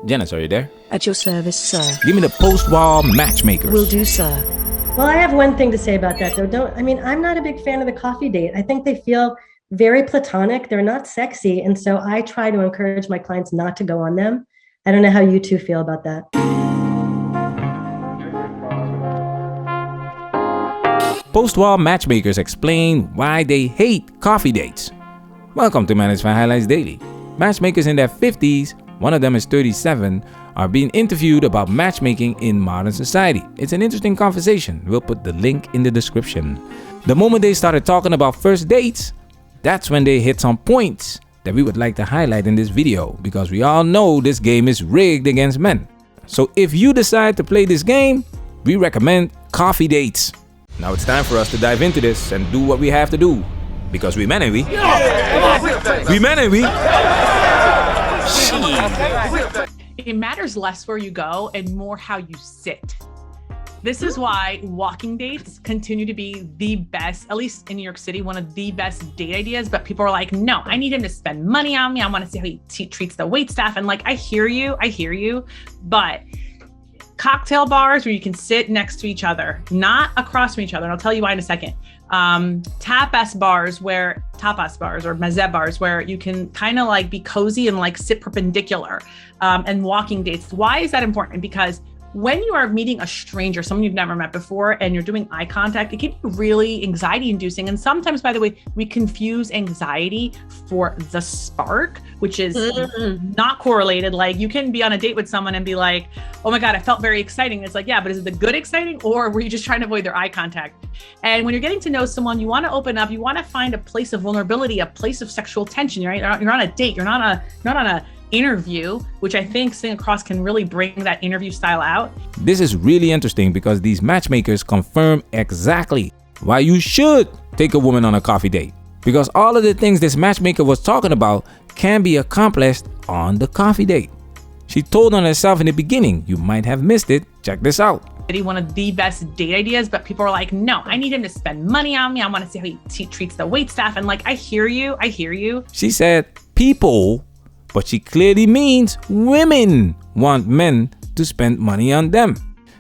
Janice, are you there? At your service, sir. Give me the post-wall matchmakers. Will do, sir. Well, I have one thing to say about that, though. I'm not a big fan of the coffee date. I think they feel very platonic. They're not sexy. And so I try to encourage my clients not to go on them. I don't know how you two feel about that. Post-wall matchmakers explain why they hate coffee dates. Welcome to Managed by Highlights Daily. Matchmakers in their 50s, one of them is 37, are being interviewed about matchmaking in modern society. It's an interesting conversation. We'll put the link in the description. The moment they started talking about first dates, that's when they hit some points that we would like to highlight in this video, because we all know this game is rigged against men. So if you decide to play this game, we recommend coffee dates. Now it's time for us to dive into this and do what we have to do, because we men, ain't we? We men, ain't we? It matters less where you go and more how you sit. This is why walking dates continue to be the best, at least in New York City, one of the best date ideas. But people are like, no, I need him to spend money on me. I want to see how he treats the wait staff. And like, I hear you. But cocktail bars where you can sit next to each other, not across from each other. And I'll tell you why in a second. Tapas bars or mezze bars where you can kind of like be cozy and like sit perpendicular, and walking dates. Why is that important? Because when you are meeting a stranger, someone you've never met before, and you're doing eye contact, it can be really anxiety inducing. And sometimes, by the way, we confuse anxiety for the spark, which is not correlated. Like you can be on a date with someone and be like, oh my God, I felt very exciting. It's like, yeah, but is it the good exciting, or were you just trying to avoid their eye contact? And when you're getting to know someone, you want to open up, you want to find a place of vulnerability, a place of sexual tension, right? You're on a date, you're not on a interview, which I think sitting across can really bring that interview style out. This is really interesting because these matchmakers confirm exactly why you should take a woman on a coffee date. Because all of the things this matchmaker was talking about can be accomplished on the coffee date. She told on herself in the beginning. You might have missed it. Check this out. One of the best date ideas, but people are like, no, I need him to spend money on me. I want to see how he treats the wait staff. And like, I hear you. She said people, but she clearly means women want men to spend money on them.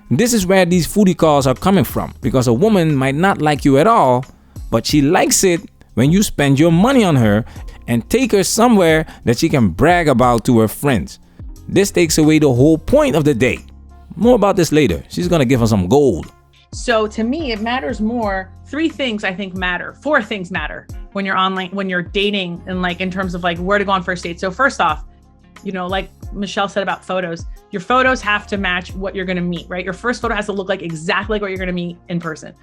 This is where these foodie calls are coming from, because a woman might not like you at all, but she likes it when you spend your money on her and take her somewhere that she can brag about to her friends. This takes away the whole point of the date. More about this later. She's gonna give us some gold. So to me, it matters more. 3 things I think matter. 4 things matter when you're online, when you're dating, and like in terms of like where to go on first date. So first off, like Michelle said about photos, your photos have to match what you're gonna meet, right? Your first photo has to look like exactly like what you're gonna meet in person.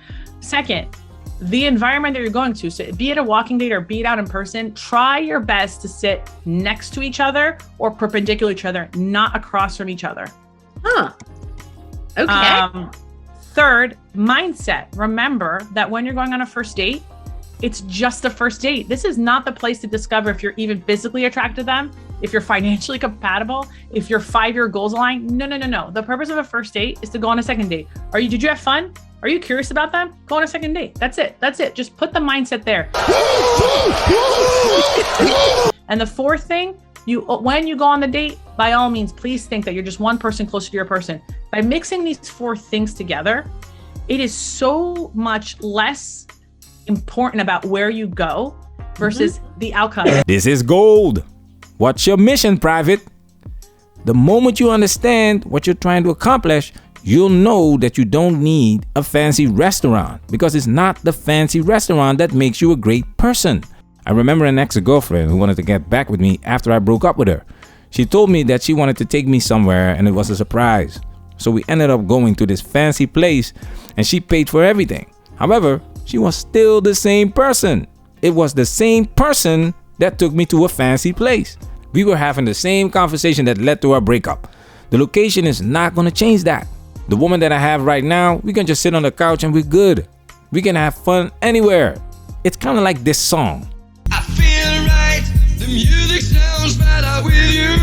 Second, the environment that you're going to. So be it a walking date or be it out in person, try your best to sit next to each other or perpendicular to each other, not across from each other. Huh. Okay. Third, mindset. Remember that when you're going on a first date, it's just a first date. This is not the place to discover if you're even physically attracted to them, if you're financially compatible, if your 5-year goals align. No. The purpose of a first date is to go on a second date. Did you have fun? Are you curious about them? Go on a second date. That's it. Just put the mindset there. And the fourth thing, when you go on the date, by all means, please think that you're just one person closer to your person. By mixing these 4 things together, it is so much less important about where you go versus the outcome. This is gold. What's your mission, Private? The moment you understand what you're trying to accomplish, you'll know that you don't need a fancy restaurant, because it's not the fancy restaurant that makes you a great person. I remember an ex-girlfriend who wanted to get back with me after I broke up with her. She told me that she wanted to take me somewhere and it was a surprise. So we ended up going to this fancy place and she paid for everything. However, she was still the same person. It was the same person that took me to a fancy place. We were having the same conversation that led to our breakup. The location is not going to change that. The woman that I have right now, we can just sit on the couch and we're good. We can have fun anywhere. It's kind of like this song. I feel right, the music sounds better with you.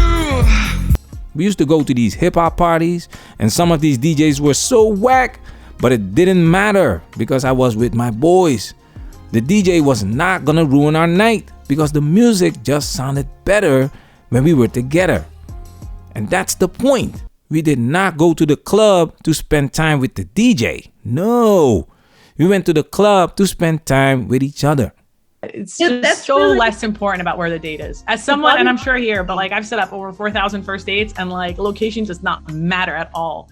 We used to go to these hip-hop parties and some of these DJs were so whack, but it didn't matter because I was with my boys. The DJ was not gonna ruin our night because the music just sounded better when we were together. And that's the point. We did not go to the club to spend time with the DJ. No, we went to the club to spend time with each other. It's Yeah, just that's so really- less important about where the date is. As someone, and I'm sure here, but like I've set up over 4,000 first dates, and like location does not matter at all.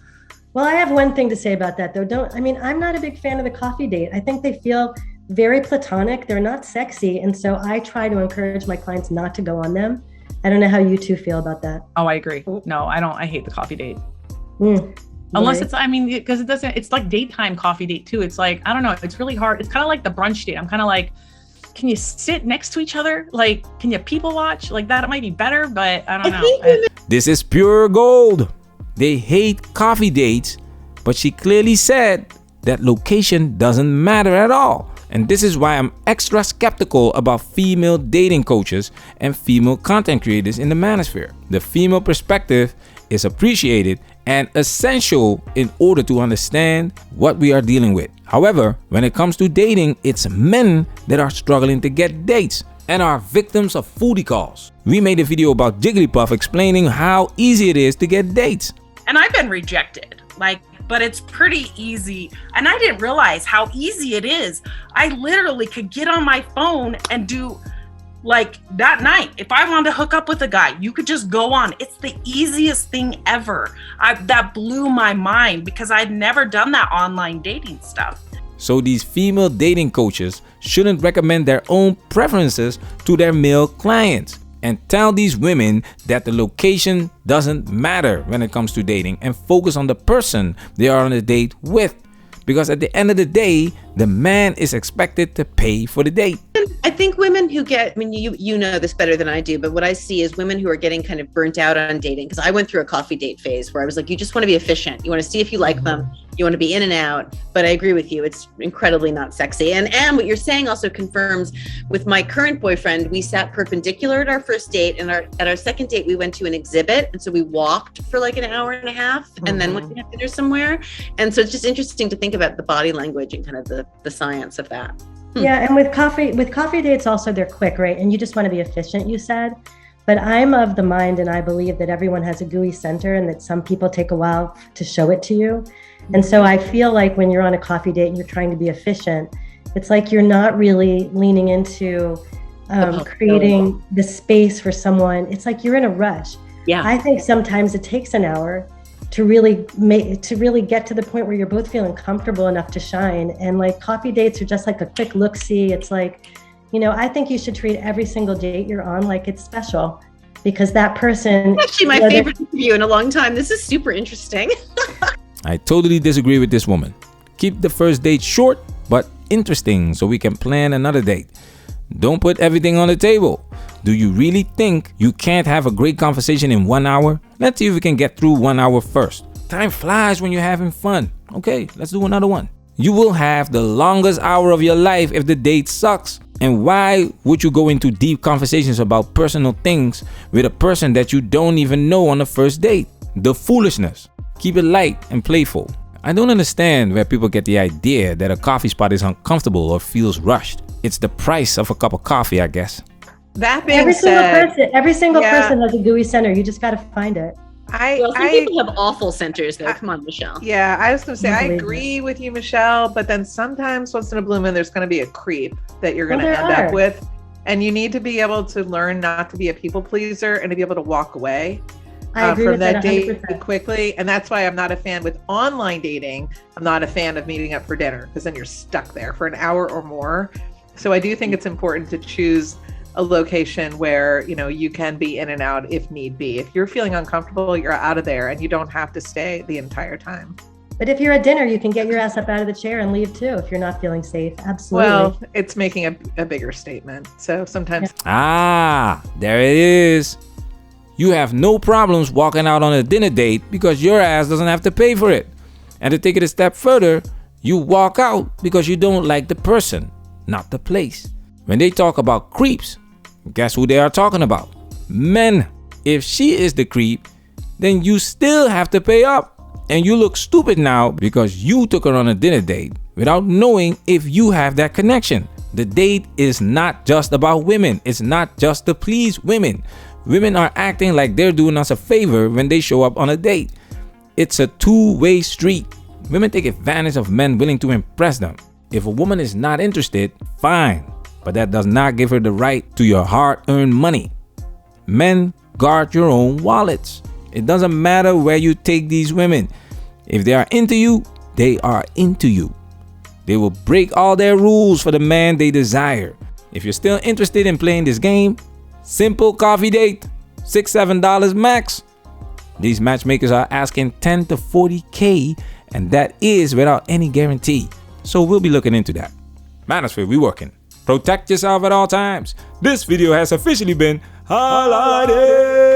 Well, I have one thing to say about that though. I'm not a big fan of the coffee date. I think they feel very platonic. They're not sexy. And so I try to encourage my clients not to go on them. I don't know how you two feel about that. Oh, I agree. No, I don't. I hate the coffee date. Mm, Unless right. it's, I mean, because it's like daytime coffee date too. It's like, I don't know. It's really hard. It's kind of like the brunch date. I'm kind of like, can you sit next to each other? Like, can you people watch? Like that might be better, but I don't know. This is pure gold. They hate coffee dates, but she clearly said that location doesn't matter at all. And this is why I'm extra skeptical about female dating coaches and female content creators in the manosphere. The female perspective is appreciated and essential in order to understand what we are dealing with. However, when it comes to dating, it's men that are struggling to get dates and are victims of foodie calls. We made a video about Jigglypuff explaining how easy it is to get dates. And I've been rejected, but it's pretty easy. And I didn't realize how easy it is. I literally could get on my phone and do like that night. If I wanted to hook up with a guy, you could just go on. It's the easiest thing ever. That blew my mind because I'd never done that online dating stuff. So these female dating coaches shouldn't recommend their own preferences to their male clients and tell these women that the location doesn't matter when it comes to dating and focus on the person they are on a date with. Because at the end of the day, the man is expected to pay for the date. I think women who get, I mean, you know this better than I do, but what I see is women who are getting kind of burnt out on dating. Because I went through a coffee date phase where I was like, you just want to be efficient. You want to see if you like them. You want to be in and out. But I agree with you. It's incredibly not sexy. And what you're saying also confirms with my current boyfriend, we sat perpendicular at our first date. And at our second date, we went to an exhibit. And so we walked for like an hour and a half and then went to have dinner somewhere. And so it's just interesting to think about the body language and kind of the science of that. Yeah, and with coffee dates also, they're quick, right? And you just want to be efficient, you said. But I'm of the mind, and I believe that everyone has a gooey center and that some people take a while to show it to you. And so I feel like when you're on a coffee date and you're trying to be efficient, it's like you're not really leaning into creating the space for someone. It's like you're in a rush. Yeah. I think sometimes it takes an hour to really get to the point where you're both feeling comfortable enough to shine. And like coffee dates are just like a quick look-see. It's like, I think you should treat every single date you're on like it's special, because that person. Actually, my favorite interview in a long time. This is super interesting. I totally disagree with this woman. Keep the first date short but interesting so we can plan another date. Don't put everything on the table. Do you really think you can't have a great conversation in 1 hour? Let's see if we can get through 1 hour first. Time flies when you're having fun. Okay, let's do another one. You will have the longest hour of your life if the date sucks. And why would you go into deep conversations about personal things with a person that you don't even know on the first date? The foolishness. Keep it light and playful. I don't understand where people get the idea that a coffee spot is uncomfortable or feels rushed. It's the price of a cup of coffee, I guess. That being said, every single person has a gooey center. You just got to find it. Some people have awful centers though. Come on, Michelle. Yeah, I was going to say, I agree with you, Michelle, but then sometimes once in a blue moon, there's going to be a creep that you're going to end up with. And you need to be able to learn not to be a people pleaser and to be able to walk away from that date quickly. And that's why I'm not a fan with online dating. I'm not a fan of meeting up for dinner, because then you're stuck there for an hour or more. So I do think it's important to choose a location where, you can be in and out if need be. If you're feeling uncomfortable, you're out of there and you don't have to stay the entire time. But if you're at dinner, you can get your ass up out of the chair and leave too if you're not feeling safe. Absolutely. Well, it's making a bigger statement. So sometimes. There it is. You have no problems walking out on a dinner date because your ass doesn't have to pay for it. And to take it a step further, you walk out because you don't like the person, not the place. When they talk about creeps, guess who they are talking about? Men. If she is the creep, then you still have to pay up. And you look stupid now because you took her on a dinner date without knowing if you have that connection. The date is not just about women. It's not just to please women. Women are acting like they're doing us a favor when they show up on a date. It's a two-way street. Women take advantage of men willing to impress them. If a woman is not interested, fine, but that does not give her the right to your hard-earned money. Men, guard your own wallets. It doesn't matter where you take these women. If they are into you, they are into you. They will break all their rules for the man they desire. If you're still interested in playing this game, simple coffee date, $6-7 max. These matchmakers are asking 10 to 40K, and that is without any guarantee. So we'll be looking into that. Manosphere, we working. Protect yourself at all times. This video has officially been highlighted.